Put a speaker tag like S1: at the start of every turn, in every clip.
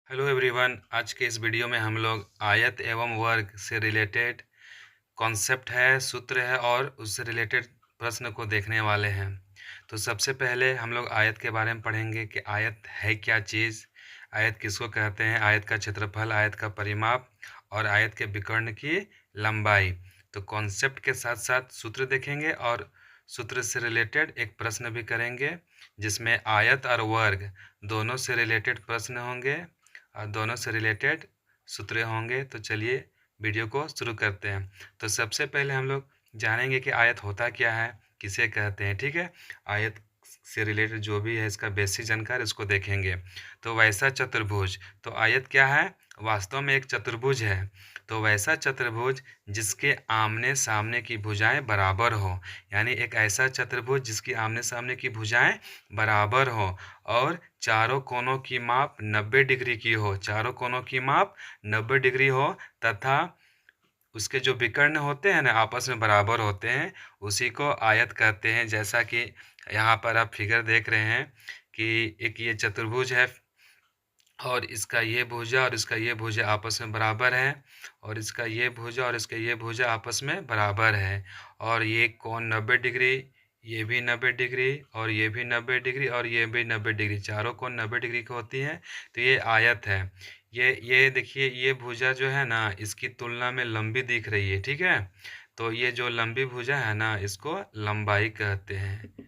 S1: Hello everyone. आज के इस वीडियो में हम लोग आयत एवं वर्ग से रिलेटेड कॉन्सेप्ट है, सूत्र है और उससे रिलेटेड प्रश्न को देखने वाले हैं। तो सबसे पहले हम लोग आयत के बारे में पढ़ेंगे कि आयत है क्या चीज़, आयत किसको कहते हैं, आयत का क्षेत्रफल, आयत का परिमाप और आयत के विकर्ण की लंबाई। तो कॉन्सेप्ट के साथ साथ सूत्र देखेंगे और सूत्र से रिलेटेड एक प्रश्न भी करेंगे जिसमें आयत और वर्ग दोनों से रिलेटेड प्रश्न होंगे और दोनों से रिलेटेड सूत्र होंगे। तो चलिए वीडियो को शुरू करते हैं। तो सबसे पहले हम लोग जानेंगे कि आयत होता क्या है, किसे कहते हैं। ठीक है, आयत से रिलेटेड जो भी है इसका बेसिक जानकारी उसको देखेंगे। तो वैसा चतुर्भुज, तो आयत क्या है, वास्तव में एक चतुर्भुज है। तो वैसा चतुर्भुज जिसके आमने सामने की भुजाएं बराबर हो, यानी एक ऐसा चतुर्भुज जिसकी आमने सामने की भुजाएं बराबर हो और चारों कोनों की माप 90 डिग्री की हो, चारों कोनों की माप 90 डिग्री हो तथा उसके जो विकर्ण होते हैं ना आपस में बराबर होते हैं, उसी को आयत कहते हैं। जैसा कि यहाँ पर आप फिगर देख रहे हैं कि एक ये चतुर्भुज है और इसका ये भुजा और इसका ये भुजा आपस में बराबर है और इसका ये भुजा और इसका ये भुजा आपस में बराबर है और ये कोण 90 डिग्री, ये भी 90 डिग्री और ये भी 90 डिग्री और ये भी 90 डिग्री, चारों कोण 90 डिग्री की होती हैं। तो ये आयत है। ये देखिए, ये भुजा जो है ना इसकी तुलना में लंबी दिख रही है। ठीक है, तो ये जो लंबी भुजा है ना इसको लंबाई कहते हैं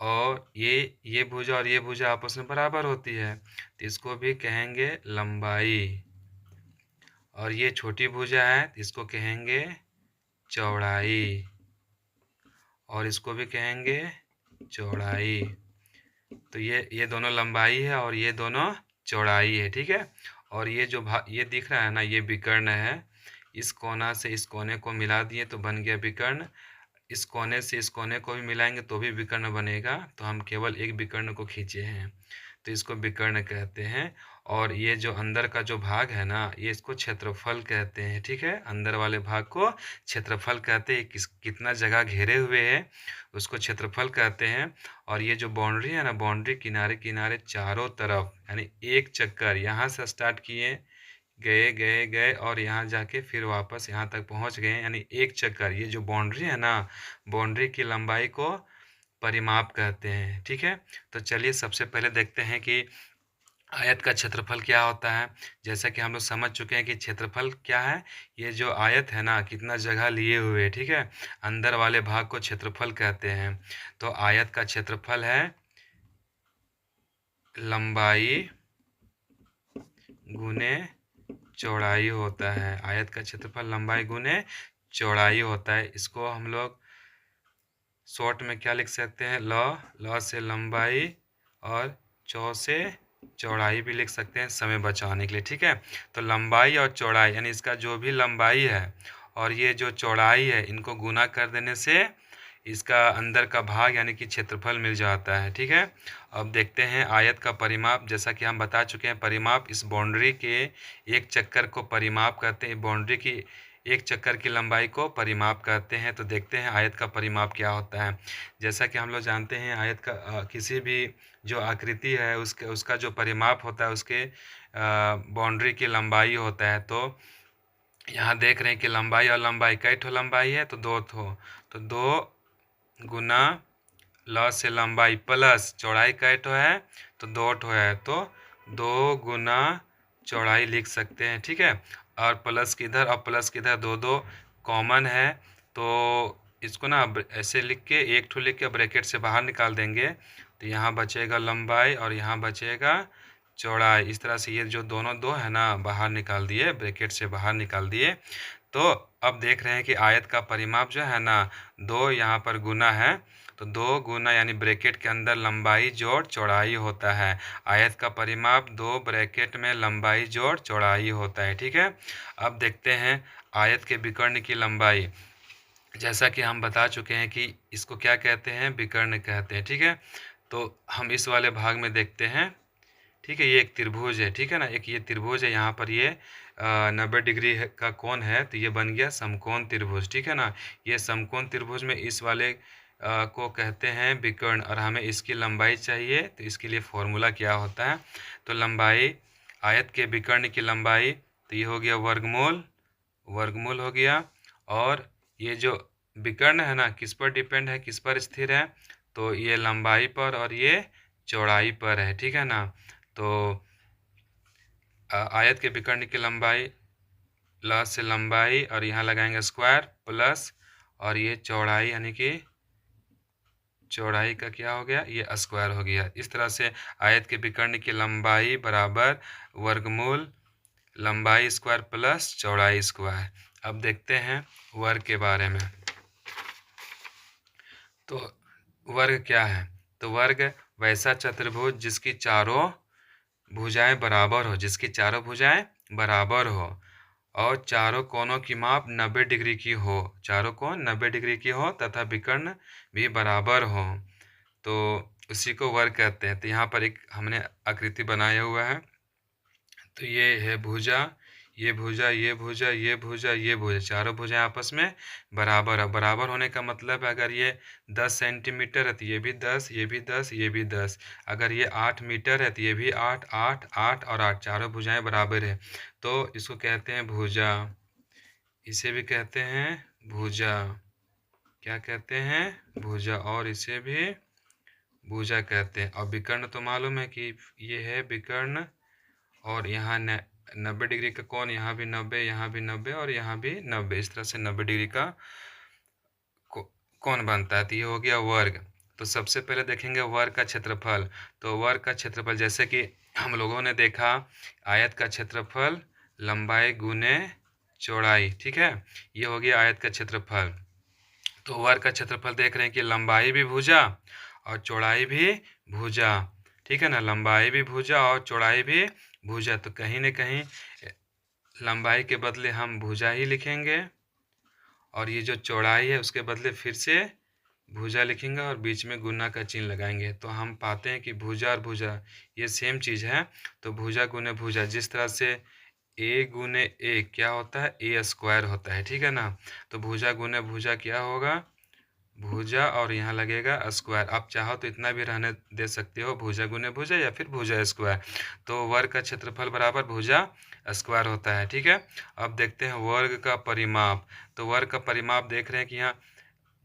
S1: और ये भुजा और ये भुजा आपस में बराबर होती है तो इसको भी कहेंगे लंबाई। और ये छोटी भुजा है तो इसको कहेंगे चौड़ाई और इसको भी कहेंगे चौड़ाई। तो ये दोनों लंबाई है और ये दोनों चौड़ाई है। ठीक है, और ये जो ये दिख रहा है ना ये विकर्ण है। इस कोना से इस कोने को मिला दिए तो बन गया विकर्ण, इस कोने से इस कोने को भी मिलाएंगे तो भी विकर्ण बनेगा। तो हम केवल एक विकर्ण को खींचे हैं तो इसको विकर्ण कहते हैं। और ये जो अंदर का जो भाग है ना ये इसको क्षेत्रफल कहते हैं। ठीक है, अंदर वाले भाग को क्षेत्रफल कहते हैं। कितना जगह घेरे हुए है उसको क्षेत्रफल कहते हैं। और ये जो बाउंड्री है ना, बाउंड्री किनारे किनारे चारों तरफ, यानी एक चक्कर यहाँ से स्टार्ट किए, गए गए गए और यहाँ जाके फिर वापस यहाँ तक पहुँच गए, यानी एक चक्कर। ये जो बाउंड्री है ना, बाउंड्री की लंबाई को परिमाप कहते हैं। ठीक है, तो चलिए सबसे पहले देखते हैं कि आयत का क्षेत्रफल क्या होता है। जैसा कि हम लोग समझ चुके हैं कि क्षेत्रफल क्या है, ये जो आयत है ना कितना जगह लिए हुए, ठीक है, अंदर वाले भाग को क्षेत्रफल कहते हैं। तो आयत का क्षेत्रफल है लंबाई गुने चौड़ाई होता है। आयत का क्षेत्रफल लंबाई गुने चौड़ाई होता है। इसको हम लोग शॉर्ट में क्या लिख सकते हैं, ल से लंबाई और चौ से चौड़ाई भी लिख सकते हैं समय बचाने के लिए। ठीक है, तो लंबाई और चौड़ाई यानी इसका जो भी लंबाई है और ये जो चौड़ाई है इनको गुना कर देने से इसका अंदर का भाग यानी कि क्षेत्रफल मिल जाता है। ठीक है, अब देखते हैं आयत का परिमाप। जैसा कि हम बता चुके हैं, परिमाप इस बाउंड्री के एक चक्कर को परिमाप कहते हैं। बाउंड्री की एक चक्कर की लंबाई को परिमाप कहते हैं। तो देखते हैं आयत का परिमाप क्या होता है। जैसा कि हम लोग जानते हैं आयत का किसी भी जो आकृति है उसका जो परिमाप होता है उसके बाउंड्री की लंबाई होता है। तो यहाँ देख रहे हैं कि लंबाई और लंबाई, कई ठो लंबाई है तो दो ठो, तो 2 गुना ल से लंबाई प्लस चौड़ाई कई ठो है तो 2 ठो है, तो 2 गुना चौड़ाई लिख सकते हैं। ठीक है, और प्लस किधर और प्लस किधर, दो दो कॉमन है तो इसको ना ऐसे लिख के एक ठो लिख के ब्रैकेट से बाहर निकाल देंगे तो यहाँ बचेगा लंबाई और यहाँ बचेगा चौड़ाई। इस तरह से ये जो दोनों दो है ना बाहर निकाल दिए, ब्रैकेट से बाहर निकाल दिए। तो अब देख रहे हैं कि आयत का परिमाप जो है ना 2 यहाँ पर गुना है तो 2 गुना यानी ब्रैकेट के अंदर लंबाई जोड़ चौड़ाई होता है। आयत का परिमाप 2 ब्रैकेट में लंबाई जोड़ चौड़ाई होता है। ठीक है, अब देखते हैं आयत के विकर्ण की लंबाई। जैसा कि हम बता चुके हैं कि इसको क्या कहते हैं, विकर्ण कहते हैं। ठीक है, तो हम इस वाले भाग में देखते हैं। ठीक है, ये एक त्रिभुज है। ठीक है ना, एक ये त्रिभुज है, यहाँ पर ये 90 डिग्री का कोण है तो ये बन गया समकोण त्रिभुज। ठीक है ना, ये समकोण त्रिभुज में इस वाले को कहते हैं विकर्ण और हमें इसकी लंबाई चाहिए तो इसके लिए फॉर्मूला क्या होता है। तो लंबाई आयत के विकर्ण की लंबाई, तो ये हो गया वर्गमूल, वर्गमूल हो गया। और ये जो विकर्ण है ना, किस पर डिपेंड है, किस पर स्थिर है, तो ये लंबाई पर और ये चौड़ाई पर है, ठीक है ना। तो आयत के विकर्ण की लंबाई, प्लस से लंबाई और यहाँ लगाएंगे स्क्वायर प्लस, और ये चौड़ाई यानी कि चौड़ाई का क्या हो गया, ये स्क्वायर हो गया। इस तरह से आयत के विकर्ण की लंबाई बराबर वर्गमूल लंबाई स्क्वायर प्लस चौड़ाई स्क्वायर। अब देखते हैं वर्ग के बारे में। तो वर्ग क्या है, तो वर्ग वैसा चतुर्भुज जिसकी चारों भुजाएं बराबर हो, जिसकी चारों भुजाएं बराबर हो और चारों कोनों की माप 90 डिग्री की हो, चारों कोण 90 डिग्री की हो तथा विकर्ण भी बराबर हो, तो उसी को वर्ग कहते हैं। तो यहाँ पर एक हमने आकृति बनाया हुआ है, तो ये है भुजा, ये भुजा, ये भुजा, ये भुजा, ये भुजा, चारों भुजाएं आपस में बराबर है। बराबर होने का मतलब है अगर ये 10 सेंटीमीटर है तो ये भी 10, ये भी 10, ये भी 10। अगर ये 8 मीटर है तो ये भी 8, 8, 8 और 8, चारों भुजाएं बराबर है, तो इसको कहते हैं भुजा। इसे भी कहते हैं भुजा, क्या कहते हैं, भुजा, और इसे भी भुजा कहते हैं। और विकर्ण तो मालूम है कि ये है विकर्ण, और यहाँ 90 डिग्री का कोण, यहाँ भी 90, यहाँ भी 90 और यहाँ भी 90, इस तरह से 90 डिग्री का कोण बनता है। तो ये हो गया वर्ग। तो सबसे पहले देखेंगे वर्ग का क्षेत्रफल। तो वर्ग का क्षेत्रफल जैसे कि हम लोगों ने देखा, आयत का क्षेत्रफल लंबाई गुने चौड़ाई, ठीक है, ये हो गया आयत का क्षेत्रफल। तो वर्ग का क्षेत्रफल देख रहे हैं कि लंबाई भी भुजा और चौड़ाई भी भुजा, ठीक है ना, लंबाई भी भुजा और चौड़ाई भी भुजा। तो कहीं न कहीं लंबाई के बदले हम भुजा ही लिखेंगे और ये जो चौड़ाई है उसके बदले फिर से भुजा लिखेंगे और बीच में गुना का चिन्ह लगाएंगे। तो हम पाते हैं कि भुजा और भुजा ये सेम चीज़ है। तो भुजा गुने भुजा, जिस तरह से ए गुने ए क्या होता है, ए स्क्वायर होता है, ठीक है ना। तो भुजा गुने भुजा क्या होगा, भुजा और यहाँ लगेगा स्क्वायर। आप चाहो तो इतना भी रहने दे सकते हो, भुजा गुने भुजा या फिर भुजा स्क्वायर। तो वर्ग का क्षेत्रफल बराबर भुजा स्क्वायर होता है, ठीक है। अब देखते हैं वर्ग का परिमाप। तो वर्ग का परिमाप देख रहे हैं कि यहाँ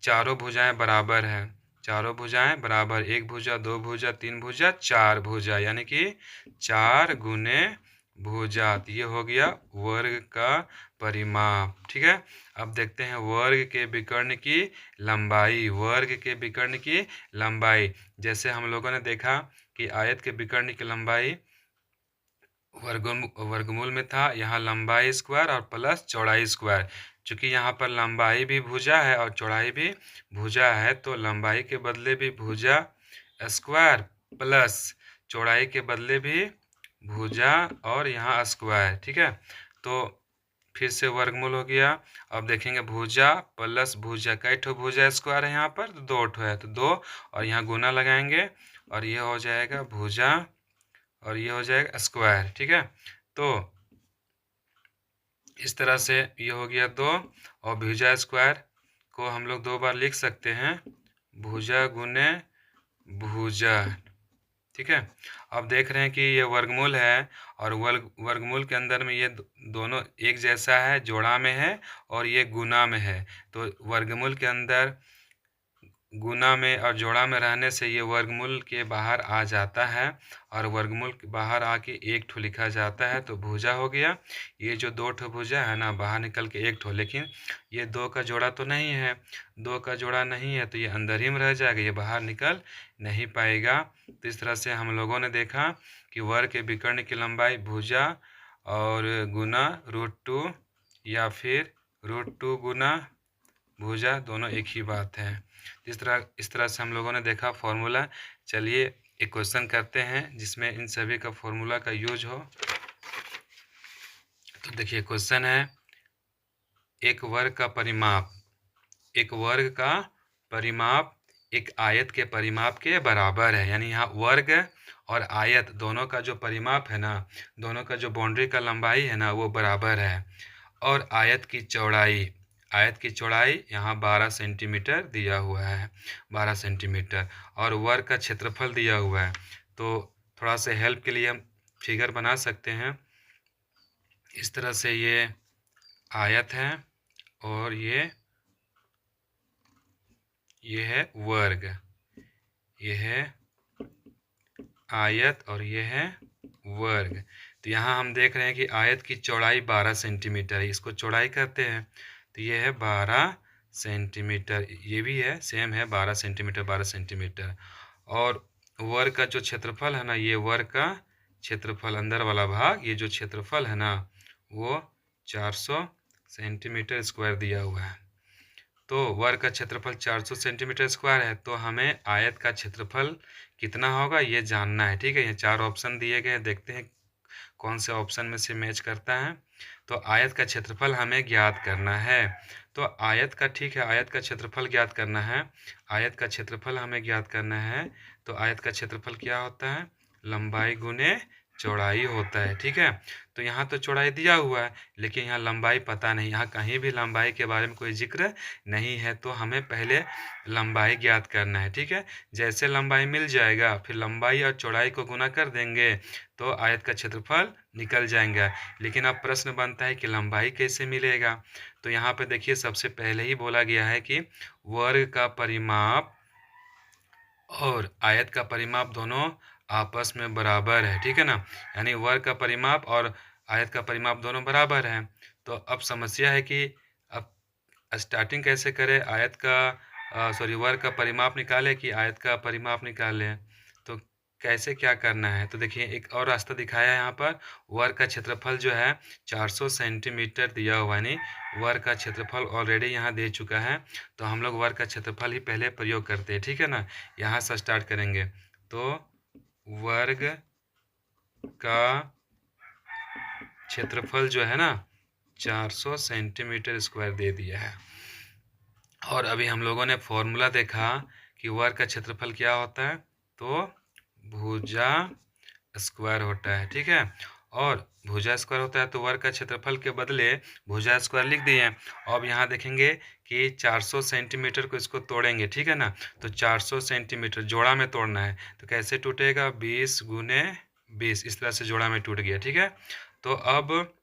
S1: चारों भुजाएं बराबर हैं, चारों भुजाएं बराबर, एक भुजा, दो भुजा, तीन भुजा, चार भुजा, यानी कि 4 गुने भुजा। तो ये हो गया वर्ग का परिमाप, ठीक है। अब देखते हैं वर्ग के विकर्ण की लंबाई, वर्ग के विकर्ण की लंबाई। जैसे हम लोगों ने देखा कि आयत के विकर्ण की लंबाई वर्गमूल में था, यहाँ लंबाई स्क्वायर और प्लस चौड़ाई स्क्वायर। चूँकि यहाँ पर लंबाई भी भुजा है और चौड़ाई भी भुजा है, तो लंबाई के बदले भी भुजा स्क्वायर प्लस चौड़ाई के बदले भी भुजा और यहाँ स्क्वायर, ठीक है। तो फिर से वर्गमूल हो गया। अब देखेंगे भुजा प्लस भुजा, कई ठो भुजा स्क्वायर है यहाँ पर, तो 2 ठो है, तो 2 और यहाँ गुना लगाएंगे और ये हो जाएगा भुजा और ये हो जाएगा स्क्वायर, ठीक है। तो इस तरह से ये हो गया 2, और भुजा स्क्वायर को हम लोग 2 बार लिख सकते हैं, भुजा गुने भुजा, ठीक है। अब देख रहे हैं कि ये वर्गमूल है और वर्गमूल के अंदर में ये दोनों एक जैसा है, जोड़ा में है और ये गुना में है। तो वर्गमूल के अंदर गुना में और जोड़ा में रहने से ये वर्गमूल के बाहर आ जाता है और वर्गमूल के बाहर आके एक ठो लिखा जाता है, तो भुजा हो गया। ये जो 2 ठो भुजा है ना, बाहर निकल के एक ठो, लेकिन ये 2 का जोड़ा तो नहीं है, 2 का जोड़ा नहीं है, तो ये अंदर ही में रह जाएगा, ये बाहर निकल नहीं पाएगा। तो इस तरह से हम लोगों ने देखा कि वर्ग के विकर्ण की लंबाई भुजा और गुना √2 या फिर √2 गुना भुजा, दोनों एक ही बात है। इस तरह से हम लोगों ने देखा फॉर्मूला। चलिए एक क्वेश्चन करते हैं जिसमें इन सभी का फॉर्मूला का यूज हो। तो देखिए क्वेश्चन है, एक वर्ग का परिमाप, एक वर्ग का परिमाप एक आयत के परिमाप के बराबर है। यानी यहाँ वर्ग और आयत दोनों का जो परिमाप है ना, दोनों का जो बाउंड्री का लंबाई है ना, वो बराबर है। और आयत की चौड़ाई यहाँ 12 सेंटीमीटर दिया हुआ है, 12 सेंटीमीटर, और वर्ग का क्षेत्रफल दिया हुआ है। तो थोड़ा सा हेल्प के लिए हम फिगर बना सकते हैं। इस तरह से ये आयत है और ये है वर्ग, ये है आयत और ये है वर्ग। तो यहाँ हम देख रहे हैं कि आयत की चौड़ाई 12 सेंटीमीटर है, इसको चौड़ाई करते हैं तो ये है 12 सेंटीमीटर, ये भी है सेम है 12 सेंटीमीटर 12 सेंटीमीटर। और वर्ग का जो क्षेत्रफल है ना, ये वर्ग का क्षेत्रफल अंदर वाला भाग, ये जो क्षेत्रफल है ना वो 400 सेंटीमीटर स्क्वायर दिया हुआ है। तो वर्ग का क्षेत्रफल 400 सेंटीमीटर स्क्वायर है, तो हमें आयत का क्षेत्रफल कितना होगा ये जानना है। ठीक है, ये 4 ऑप्शन दिए गए हैं, देखते हैं कौन से ऑप्शन में से मैच करता है। तो आयत का क्षेत्रफल हमें ज्ञात करना है। तो आयत का, ठीक है, आयत का क्षेत्रफल ज्ञात करना है, आयत का क्षेत्रफल हमें ज्ञात करना है। तो आयत का क्षेत्रफल क्या होता है, लंबाई गुने चौड़ाई होता है। ठीक है, तो यहाँ तो चौड़ाई दिया हुआ है लेकिन यहाँ लंबाई पता नहीं, यहाँ कहीं भी लंबाई के बारे में कोई जिक्र नहीं है, तो हमें पहले लंबाई ज्ञात करना है। ठीक है, जैसे लंबाई मिल जाएगा फिर लंबाई और चौड़ाई को गुना कर देंगे तो आयत का क्षेत्रफल निकल जाएगा। लेकिन अब प्रश्न बनता है कि लंबाई कैसे मिलेगा। तो यहाँ पे देखिए सबसे पहले ही बोला गया है कि वर्ग का परिमाप और आयत का परिमाप दोनों आपस में बराबर है। ठीक है ना, यानी वर्ग का परिमाप और आयत का परिमाप दोनों बराबर हैं। तो अब समस्या है कि अब स्टार्टिंग कैसे करें, आयत का वर्ग का परिमाप निकाले कि आयत का परिमाप निकालें, तो कैसे क्या करना है। तो देखिए एक और रास्ता दिखाया है यहाँ पर, वर्ग का क्षेत्रफल जो है 400 सेंटीमीटर दिया हुआ है, नहीं वर्ग का क्षेत्रफल ऑलरेडी यहाँ दे चुका है, तो हम लोग वर्ग का क्षेत्रफल ही पहले प्रयोग करते हैं। ठीक है ना, यहाँ से स्टार्ट करेंगे। तो वर्ग का क्षेत्रफल जो है ना 400 सेंटीमीटर स्क्वायर दे दिया है। और अभी हम लोगों ने फॉर्मूला देखा कि वर्ग का क्षेत्रफल क्या होता है, तो भुजा स्क्वायर होता है। ठीक है, और भुजा स्क्वायर होता है तो वर्ग का क्षेत्रफल के बदले भुजा स्क्वायर लिख दिए। अब यहाँ देखेंगे कि 400 सेंटीमीटर को इसको तोड़ेंगे। ठीक है ना, तो 400 सेंटीमीटर जोड़ा में तोड़ना है, तो कैसे टूटेगा, 20 गुने 20, इस तरह से जोड़ा में टूट गया। ठीक है, तो अब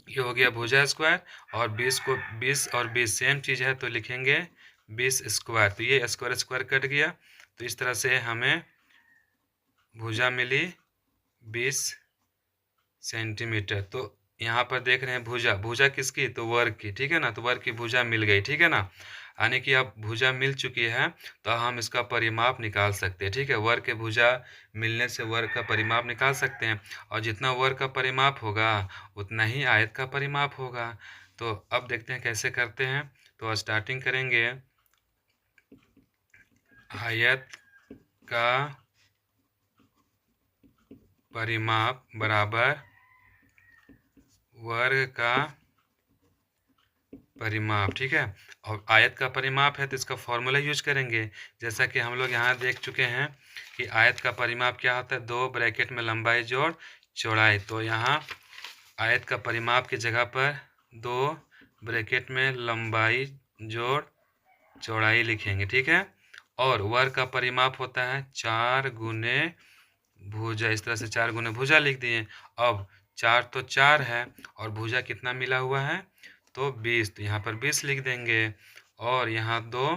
S1: ये हो गया भुजा स्क्वायर, और 20 को 20 और 20 सेम चीज़ है तो लिखेंगे 20 स्क्वायर, तो ये स्क्वायर स्क्वायर कट गया, तो इस तरह से हमें भुजा मिली 20 सेंटीमीटर। तो यहाँ पर देख रहे हैं भुजा, भुजा किसकी, तो वर्ग की। ठीक है ना, तो वर्ग की भुजा मिल गई। ठीक है ना, यानी कि अब भुजा मिल चुकी है तो हम इसका परिमाप निकाल सकते हैं। ठीक है, वर्ग के भुजा मिलने से वर्ग का परिमाप निकाल सकते हैं, और जितना वर्ग का परिमाप होगा उतना ही आयत का परिमाप होगा। तो अब देखते हैं कैसे करते हैं। तो स्टार्टिंग करेंगे, आयत का परिमाप बराबर वर्ग का परिमाप। ठीक है, और आयत का परिमाप है तो इसका फॉर्मूला यूज करेंगे, जैसा कि हम लोग यहाँ देख चुके हैं कि आयत का परिमाप क्या होता है, 2 ब्रैकेट में लंबाई जोड़ चौड़ाई। तो यहाँ आयत का परिमाप की जगह पर 2 ब्रैकेट में लंबाई जोड़ चौड़ाई लिखेंगे। ठीक है, और वर्ग का परिमाप होता है 4 गुने भुजा, इस तरह से 4 गुने भुजा लिख दिए। अब 4 तो 4 है और भुजा कितना मिला हुआ है, तो 20, तो यहाँ पर 20 लिख देंगे। और यहाँ 2,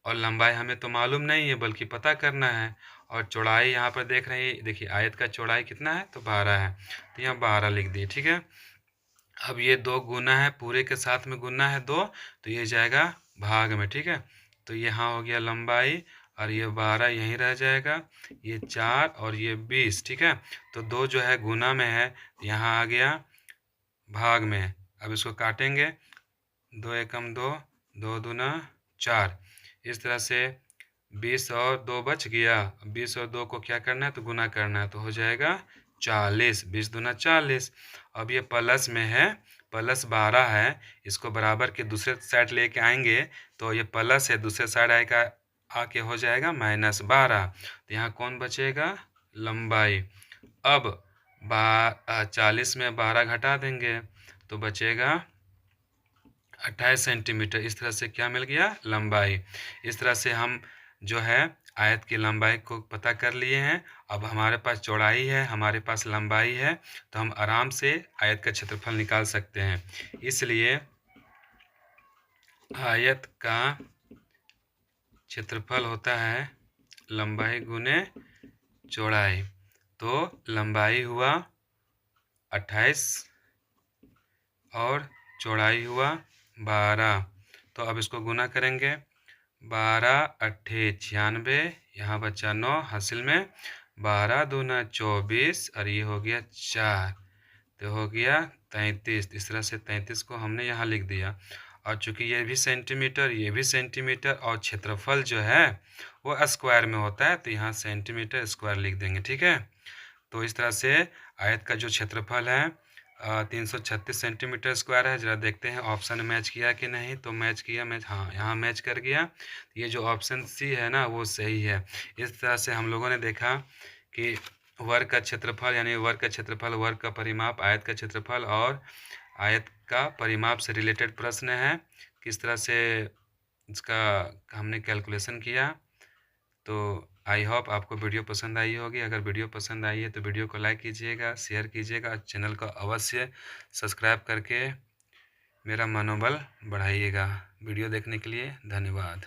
S1: और लंबाई हमें तो मालूम नहीं है बल्कि पता करना है, और चौड़ाई यहाँ पर देख रहे हैं, देखिए आयत का चौड़ाई कितना है, तो 12 है, तो यहाँ 12 लिख दिए। ठीक है, अब ये 2 गुना है, पूरे के साथ में गुना है 2, तो ये जाएगा भाग में। ठीक है, तो यहाँ हो गया लंबाई, और ये 12 यहीं रह जाएगा, ये 4 और ये 20। ठीक है, तो 2 जो है गुना में है, यहाँ आ गया भाग में। अब इसको काटेंगे, 2 एकम 2, 2 दूना 4, इस तरह से 20 और 2 बच गया। 20 और 2 को क्या करना है, तो गुना करना है, तो हो जाएगा 40, 20 दूना 40। अब ये प्लस में है, प्लस 12 है, इसको बराबर के दूसरे साइड लेके आएंगे तो ये प्लस है, दूसरे साइड आएगा आके हो जाएगा -12, तो यहाँ कौन बचेगा, लंबाई। अब 40 में 12 घटा देंगे तो बचेगा 28 सेंटीमीटर, इस तरह से क्या मिल गया, लंबाई। इस तरह से हम जो है आयत की लंबाई को पता कर लिए हैं। अब हमारे पास चौड़ाई है, हमारे पास लंबाई है, तो हम आराम से आयत का क्षेत्रफल निकाल सकते हैं। इसलिए आयत का क्षेत्रफल होता है लंबाई गुने चौड़ाई। तो लंबाई हुआ 28 और चौड़ाई हुआ 12। तो अब इसको गुना करेंगे, 12 अट्ठे 96, यहाँ बचा 9 हासिल में, 12 दूना 24 और ये हो गया 4, तो हो गया 33। इस तरह से 33 को हमने यहाँ लिख दिया। और चूंकि ये भी सेंटीमीटर, ये भी सेंटीमीटर, और क्षेत्रफल जो है वो स्क्वायर में होता है, तो यहाँ सेंटीमीटर स्क्वायर लिख देंगे। ठीक है, तो इस तरह से आयत का जो क्षेत्रफल है 336 सेंटीमीटर स्क्वायर है। ज़रा देखते हैं ऑप्शन मैच किया कि नहीं। तो मैच किया, मैच, हाँ यहाँ मैच कर गया। ये जो ऑप्शन सी है ना वो सही है। इस तरह से हम लोगों ने देखा कि वर्ग का क्षेत्रफल यानी वर्ग का क्षेत्रफल, वर्ग का परिमाप, आयत का क्षेत्रफल और आयत का परिमाप से रिलेटेड प्रश्न है। किस तरह से इसका हमने कैलकुलेशन किया। तो आई होप आपको वीडियो पसंद आई होगी। अगर वीडियो पसंद आई है तो वीडियो को लाइक कीजिएगा, शेयर कीजिएगा, चैनल को अवश्य सब्सक्राइब करके मेरा मनोबल बढ़ाइएगा। वीडियो देखने के लिए धन्यवाद।